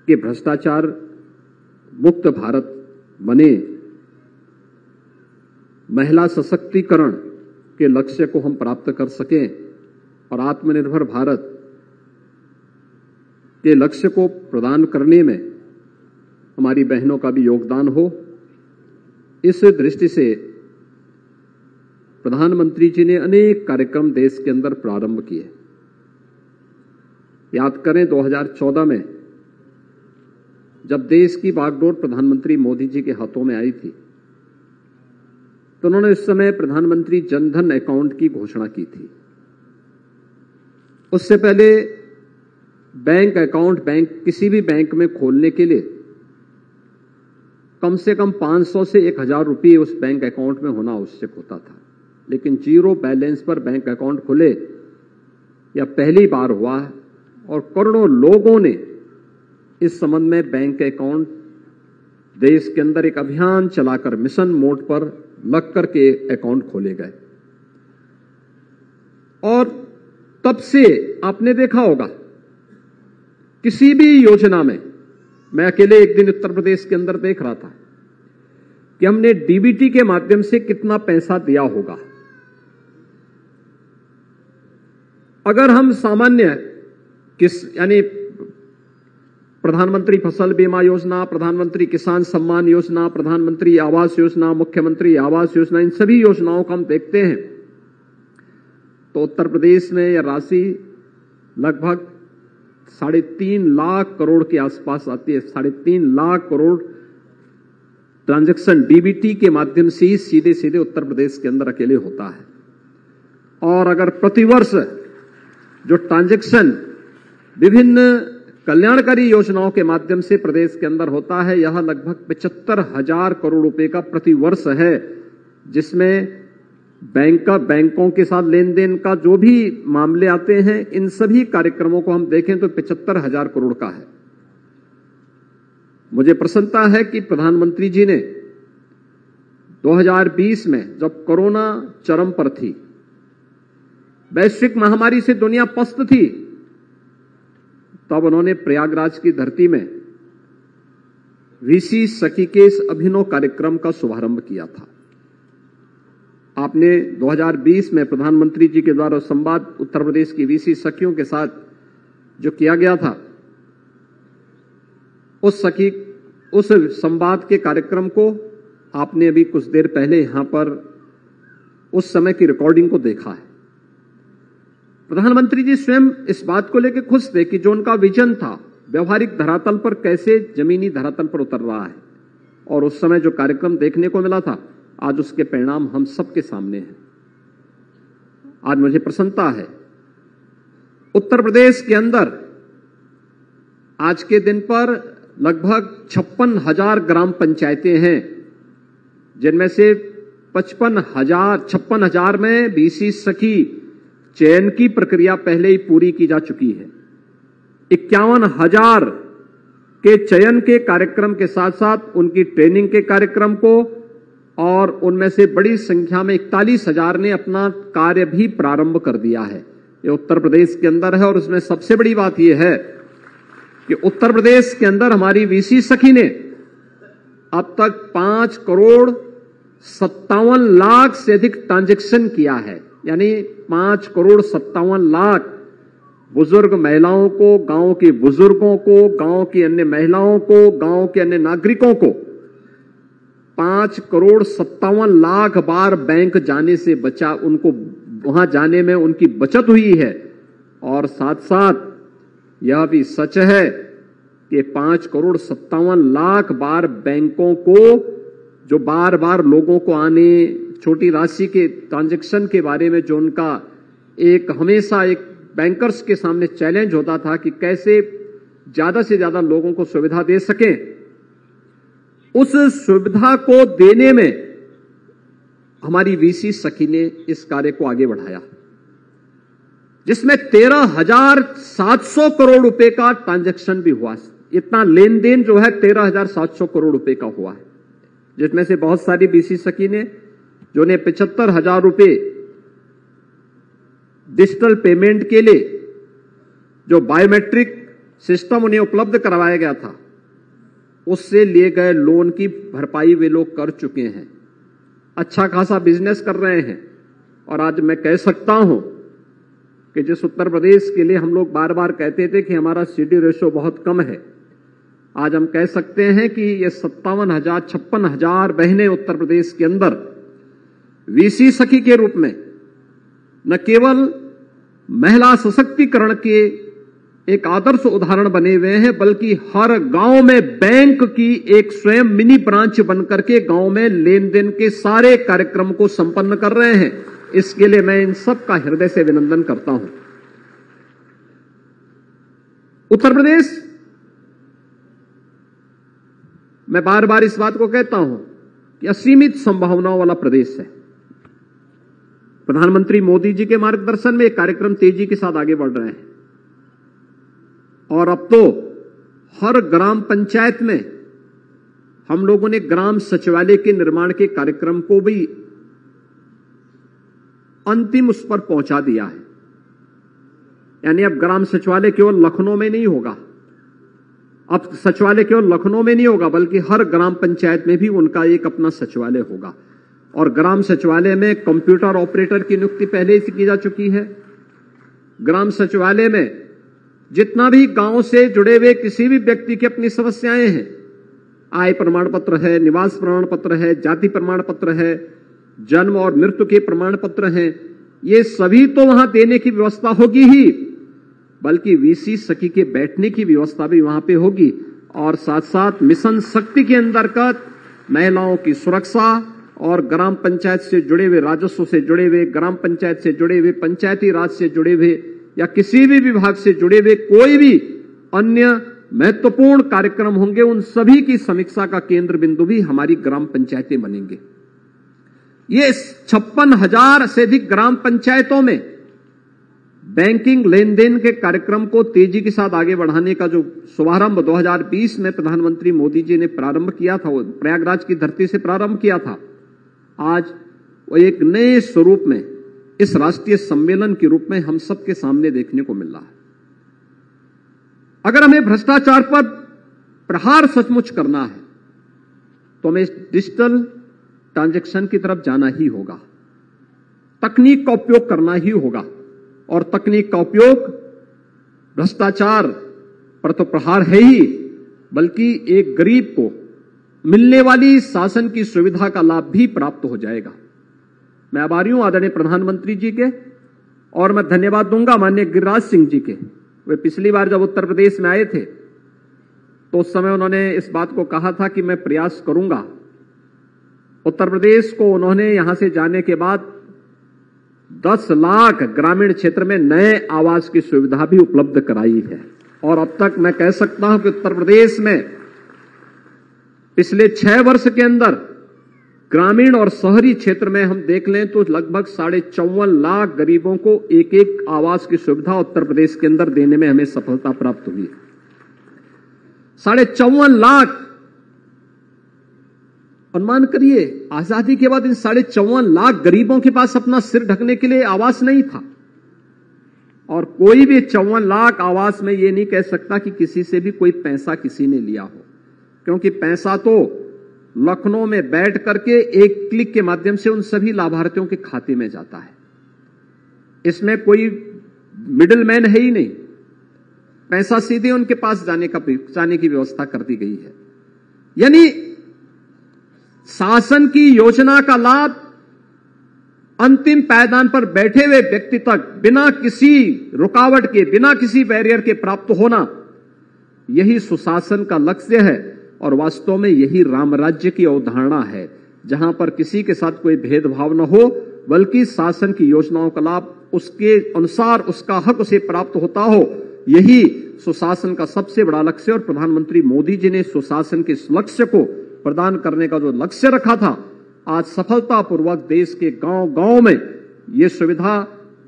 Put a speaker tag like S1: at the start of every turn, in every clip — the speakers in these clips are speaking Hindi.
S1: कि भ्रष्टाचार मुक्त भारत बने, महिला सशक्तिकरण के लक्ष्य को हम प्राप्त कर सकें और आत्मनिर्भर भारत के लक्ष्य को प्रदान करने में हमारी बहनों का भी योगदान हो। इस दृष्टि से प्रधानमंत्री जी ने अनेक कार्यक्रम देश के अंदर प्रारंभ किए। याद करें 2014 में जब देश की बागडोर प्रधानमंत्री मोदी जी के हाथों में आई थी, तो उन्होंने उस समय प्रधानमंत्री जनधन अकाउंट की घोषणा की थी। उससे पहले बैंक अकाउंट किसी भी बैंक में खोलने के लिए कम से कम 500 से 1000 रुपये उस बैंक अकाउंट में होना आवश्यक होता था, लेकिन जीरो बैलेंस पर बैंक अकाउंट खुले या पहली बार हुआ है और करोड़ों लोगों ने इस संबंध में बैंक अकाउंट देश के अंदर एक अभियान चलाकर मिशन मोड पर लग करके अकाउंट खोले गए। और तब से आपने देखा होगा किसी भी योजना में, मैं अकेले एक दिन उत्तर प्रदेश के अंदर देख रहा था कि हमने डीबीटी के माध्यम से कितना पैसा दिया होगा। अगर हम सामान्य यानी प्रधानमंत्री फसल बीमा योजना, प्रधानमंत्री किसान सम्मान योजना, प्रधानमंत्री आवास योजना, मुख्यमंत्री आवास योजना, इन सभी योजनाओं को हम देखते हैं तो उत्तर प्रदेश में यह राशि लगभग 3.5 लाख करोड़ के आसपास आती है। 3.5 लाख करोड़ ट्रांजैक्शन डीबीटी के माध्यम से ही सीधे सीधे उत्तर प्रदेश के अंदर अकेले होता है। और अगर प्रतिवर्ष जो ट्रांजैक्शन विभिन्न कल्याणकारी योजनाओं के माध्यम से प्रदेश के अंदर होता है, यह लगभग 75,000 करोड़ रुपए का प्रतिवर्ष है, जिसमें बैंकों के साथ लेन देन का जो भी मामले आते हैं, इन सभी कार्यक्रमों को हम देखें तो 75,000 करोड़ का है। मुझे प्रसन्नता है कि प्रधानमंत्री जी ने 2020 में जब कोरोना चरम पर थी, वैश्विक महामारी से दुनिया पस्त थी, तब उन्होंने प्रयागराज की धरती में वीसी सखी के इस अभिनव कार्यक्रम का शुभारंभ किया था। आपने 2020 में प्रधानमंत्री जी के द्वारा संवाद उत्तर प्रदेश की वीसी सखियों के साथ जो किया गया था, उस संवाद के कार्यक्रम को आपने अभी कुछ देर पहले यहां पर उस समय की रिकॉर्डिंग को देखा है। प्रधानमंत्री जी स्वयं इस बात को लेकर खुश थे कि जो उनका विजन था व्यवहारिक धरातल पर कैसे जमीनी धरातल पर उतर रहा है, और उस समय जो कार्यक्रम देखने को मिला था, आज उसके परिणाम हम सबके सामने हैं। आज मुझे प्रसन्नता है उत्तर प्रदेश के अंदर आज के दिन पर लगभग 56,000 ग्राम पंचायतें हैं, जिनमें से 56,000 में वीसी सखी चयन की प्रक्रिया पहले ही पूरी की जा चुकी है। 51,000 के चयन के कार्यक्रम के साथ साथ उनकी ट्रेनिंग के कार्यक्रम को, और उनमें से बड़ी संख्या में 41,000 ने अपना कार्य भी प्रारंभ कर दिया है। ये उत्तर प्रदेश के अंदर है, और उसमें सबसे बड़ी बात यह है कि उत्तर प्रदेश के अंदर हमारी वीसी सखी ने अब तक 5,57,00,000 से अधिक ट्रांजैक्शन किया है। यानी 5,57,00,000 बुजुर्ग महिलाओं को, गांव के बुजुर्गों को, गांव की अन्य महिलाओं को, गांव के अन्य नागरिकों को 5,57,00,000 बार बैंक जाने से बचा, उनको वहां जाने में उनकी बचत हुई है। और साथ साथ यह भी सच है कि 5,57,00,000 बार बैंकों को, जो बार बार लोगों को आने छोटी राशि के ट्रांजैक्शन के बारे में जो उनका एक हमेशा एक बैंकर्स के सामने चैलेंज होता था कि कैसे ज्यादा से ज्यादा लोगों को सुविधा दे सकें, उस सुविधा को देने में हमारी वीसी सखी ने इस कार्य को आगे बढ़ाया, जिसमें 13,700 करोड़ रुपए का ट्रांजैक्शन भी हुआ। इतना लेन देन जो है 13,700 करोड़ रुपए का हुआ है, जिसमें से बहुत सारी वीसी सखी ने जो ने 75,000 रुपए डिजिटल पेमेंट के लिए जो बायोमेट्रिक सिस्टम उन्हें उपलब्ध करवाया गया था, उससे लिए गए लोन की भरपाई वे लोग कर चुके हैं, अच्छा खासा बिजनेस कर रहे हैं। और आज मैं कह सकता हूं कि जिस उत्तर प्रदेश के लिए हम लोग बार बार कहते थे कि हमारा सीडी रेशो बहुत कम है, आज हम कह सकते हैं कि ये 57,000 56,000 बहनें उत्तर प्रदेश के अंदर वीसी सखी के रूप में न केवल महिला सशक्तिकरण के एक आदर्श उदाहरण बने हुए हैं, बल्कि हर गांव में बैंक की एक स्वयं मिनी ब्रांच बनकर के गांव में लेन देन के सारे कार्यक्रम को संपन्न कर रहे हैं। इसके लिए मैं इन सब का हृदय से अभिनंदन करता हूं। उत्तर प्रदेश, मैं बार बार इस बात को कहता हूं कि असीमित संभावनाओं वाला प्रदेश है। प्रधानमंत्री मोदी जी के मार्गदर्शन में कार्यक्रम तेजी के साथ आगे बढ़ रहे हैं और अब तो हर ग्राम पंचायत में हम लोगों ने ग्राम सचिवालय के निर्माण के कार्यक्रम को भी अंतिम उस पर पहुंचा दिया है। यानी अब ग्राम सचिवालय केवल लखनऊ में नहीं होगा, अब सचिवालय केवल लखनऊ में नहीं होगा, बल्कि हर ग्राम पंचायत में भी उनका एक अपना सचिवालय होगा। और ग्राम सचिवालय में कंप्यूटर ऑपरेटर की नियुक्ति पहले ही की जा चुकी है। ग्राम सचिवालय में जितना भी गांव से जुड़े हुए किसी भी व्यक्ति की अपनी समस्याएं हैं, आय प्रमाण पत्र है, निवास प्रमाण पत्र है, जाति प्रमाण पत्र है, जन्म और मृत्यु के प्रमाण पत्र हैं, ये सभी तो वहां देने की व्यवस्था होगी ही, बल्कि वीसी सखी के बैठने की व्यवस्था भी वहां पे होगी। और साथ साथ मिशन शक्ति के अंतर्गत महिलाओं की सुरक्षा और ग्राम पंचायत से जुड़े हुए, राजस्व से जुड़े हुए, ग्राम पंचायत से जुड़े हुए, पंचायती राज से जुड़े हुए या किसी भी विभाग से जुड़े हुए कोई भी अन्य महत्वपूर्ण कार्यक्रम होंगे, उन सभी की समीक्षा का केंद्र बिंदु भी हमारी ग्राम पंचायतें बनेंगे। ये 56,000 से अधिक ग्राम पंचायतों में बैंकिंग लेन देन के कार्यक्रम को तेजी के साथ आगे बढ़ाने का जो शुभारंभ 2020 में प्रधानमंत्री मोदी जी ने प्रारंभ किया था, वो प्रयागराज की धरती से प्रारंभ किया था, आज वो एक नए स्वरूप में इस राष्ट्रीय सम्मेलन के रूप में हम सबके सामने देखने को मिल रहा है। अगर हमें भ्रष्टाचार पर प्रहार सचमुच करना है तो हमें डिजिटल ट्रांजैक्शन की तरफ जाना ही होगा, तकनीक का उपयोग करना ही होगा। और तकनीक का उपयोग भ्रष्टाचार पर तो प्रहार है ही, बल्कि एक गरीब को मिलने वाली शासन की सुविधा का लाभ भी प्राप्त हो जाएगा। मैं आभारी हूं आदरणीय प्रधानमंत्री जी के, और मैं धन्यवाद दूंगा माननीय गिरिराज सिंह जी के। वे पिछली बार जब उत्तर प्रदेश में आए थे तो उस समय उन्होंने इस बात को कहा था कि मैं प्रयास करूंगा। उत्तर प्रदेश को उन्होंने यहां से जाने के बाद 10 लाख ग्रामीण क्षेत्र में नए आवास की सुविधा भी उपलब्ध कराई है। और अब तक मैं कह सकता हूं कि उत्तर प्रदेश में पिछले 6 वर्ष के अंदर ग्रामीण और शहरी क्षेत्र में हम देख लें तो लगभग 54.5 लाख गरीबों को एक एक आवास की सुविधा उत्तर प्रदेश के अंदर देने में हमें सफलता प्राप्त हुई है। 54.5 लाख, अनुमान करिए, आजादी के बाद इन 54.5 लाख गरीबों के पास अपना सिर ढकने के लिए आवास नहीं था। और कोई भी 54 लाख आवास में ये नहीं कह सकता कि किसी से भी कोई पैसा किसी ने लिया हो, क्योंकि पैसा तो लखनऊ में बैठ करके एक क्लिक के माध्यम से उन सभी लाभार्थियों के खाते में जाता है। इसमें कोई मिडिलमैन है ही नहीं, पैसा सीधे उनके पास जाने की व्यवस्था कर दी गई है। यानी शासन की योजना का लाभ अंतिम पायदान पर बैठे हुए व्यक्ति तक बिना किसी रुकावट के, बिना किसी बैरियर के प्राप्त होना, यही सुशासन का लक्ष्य है। और वास्तव में यही राम राज्य की अवधारणा है, जहां पर किसी के साथ कोई भेदभाव न हो, बल्कि शासन की योजनाओं का लाभ उसके अनुसार उसका हक उसे प्राप्त होता हो। यही सुशासन का सबसे बड़ा लक्ष्य। और प्रधानमंत्री मोदी जी ने सुशासन के इस लक्ष्य को प्रदान करने का जो लक्ष्य रखा था, आज सफलतापूर्वक देश के गांव-गांव में ये सुविधा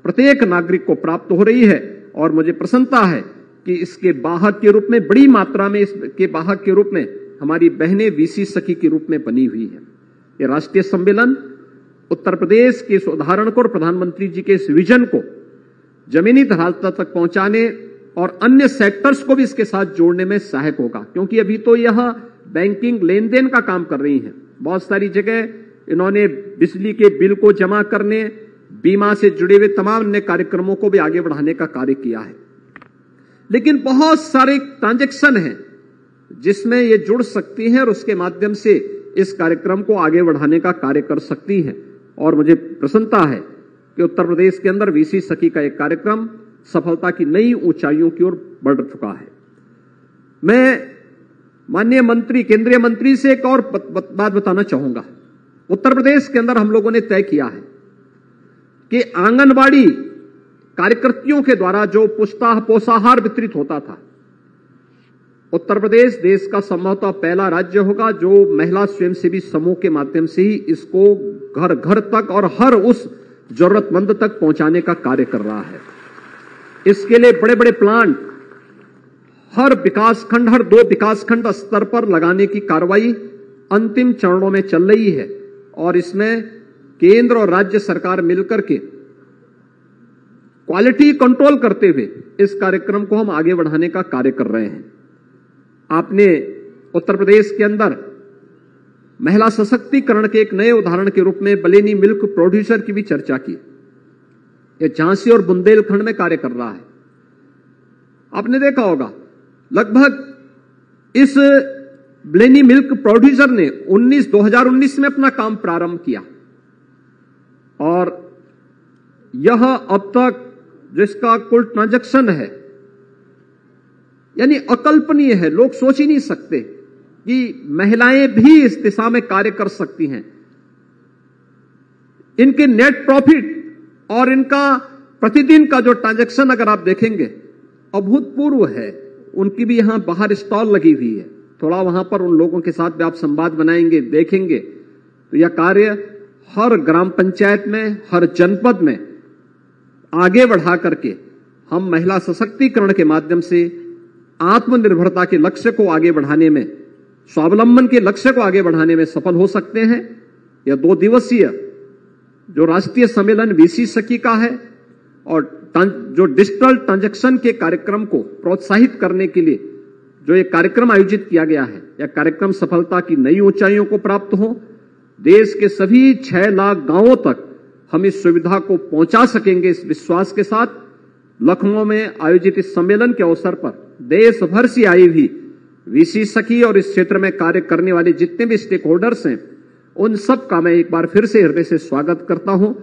S1: प्रत्येक नागरिक को प्राप्त हो रही है। और मुझे प्रसन्नता है कि इसके वाहक के रूप में, बड़ी मात्रा में इसके वाहक के रूप में हमारी बहनें वीसी सखी के रूप में बनी हुई है। ये राष्ट्रीय सम्मेलन उत्तर प्रदेश के इस उदाहरण को और प्रधानमंत्री जी के इस विजन को जमीनी धरातल तक पहुंचाने और अन्य सेक्टर्स को भी इसके साथ जोड़ने में सहायक होगा, क्योंकि अभी तो यह बैंकिंग लेन देन का काम कर रही हैं। बहुत सारी जगह इन्होंने बिजली के बिल को जमा करने, बीमा से जुड़े हुए तमाम अन्य कार्यक्रमों को भी आगे बढ़ाने का कार्य किया है। लेकिन बहुत सारे ट्रांजैक्शन हैं जिसमें ये जुड़ सकती हैं और उसके माध्यम से इस कार्यक्रम को आगे बढ़ाने का कार्य कर सकती हैं। और मुझे प्रसन्नता है कि उत्तर प्रदेश के अंदर वीसी सखी का एक कार्यक्रम सफलता की नई ऊंचाइयों की ओर बढ़ चुका है। मैं माननीय मंत्री, केंद्रीय मंत्री से एक और बात बताना चाहूंगा। उत्तर प्रदेश के अंदर हम लोगों ने तय किया है कि आंगनबाड़ी कार्यकर्तियों के द्वारा जो पोषाहार वितरित होता था, उत्तर प्रदेश देश का संभवतः पहला राज्य होगा जो महिला स्वयंसेवी समूह के माध्यम से ही इसको घर घर तक और हर उस जरूरतमंद तक पहुंचाने का कार्य कर रहा है। इसके लिए बड़े बड़े प्लांट हर विकासखंड, हर 2 विकासखंड स्तर पर लगाने की कार्रवाई अंतिम चरणों में चल रही है और इसमें केंद्र और राज्य सरकार मिलकर के क्वालिटी कंट्रोल करते हुए इस कार्यक्रम को हम आगे बढ़ाने का कार्य कर रहे हैं। आपने उत्तर प्रदेश के अंदर महिला सशक्तिकरण के एक नए उदाहरण के रूप में बलेनी मिल्क प्रोड्यूसर की भी चर्चा की। यह झांसी और बुंदेलखंड में कार्य कर रहा है। आपने देखा होगा लगभग इस बलेनी मिल्क प्रोड्यूसर ने 2019 में अपना काम प्रारंभ किया और यह अब तक जिसका कुल ट्रांजैक्शन है यानी अकल्पनीय है। लोग सोच ही नहीं सकते कि महिलाएं भी इस दिशा में कार्य कर सकती हैं। इनके नेट प्रॉफिट और इनका प्रतिदिन का जो ट्रांजैक्शन अगर आप देखेंगे अभूतपूर्व है। उनकी भी यहां बाहर स्टॉल लगी हुई है, थोड़ा वहां पर उन लोगों के साथ भी आप संवाद बनाएंगे, देखेंगे तो यह कार्य हर ग्राम पंचायत में, हर जनपद में आगे बढ़ा करके हम महिला सशक्तिकरण के माध्यम से आत्मनिर्भरता के लक्ष्य को आगे बढ़ाने में, स्वावलंबन के लक्ष्य को आगे बढ़ाने में सफल हो सकते हैं। यह 2 दिवसीय जो राष्ट्रीय सम्मेलन वीसी सखी का है और जो डिजिटल ट्रांजैक्शन के कार्यक्रम को प्रोत्साहित करने के लिए जो ये कार्यक्रम आयोजित किया गया है, यह कार्यक्रम सफलता की नई ऊंचाइयों को प्राप्त हो। देश के सभी 6 लाख गांवों तक हम इस सुविधा को पहुंचा सकेंगे, इस विश्वास के साथ लखनऊ में आयोजित इस सम्मेलन के अवसर पर देश भर से आई हुई वीसी सखी और इस क्षेत्र में कार्य करने वाले जितने भी स्टेक होल्डर्स हैं, उन सब का मैं एक बार फिर से हृदय से स्वागत करता हूं।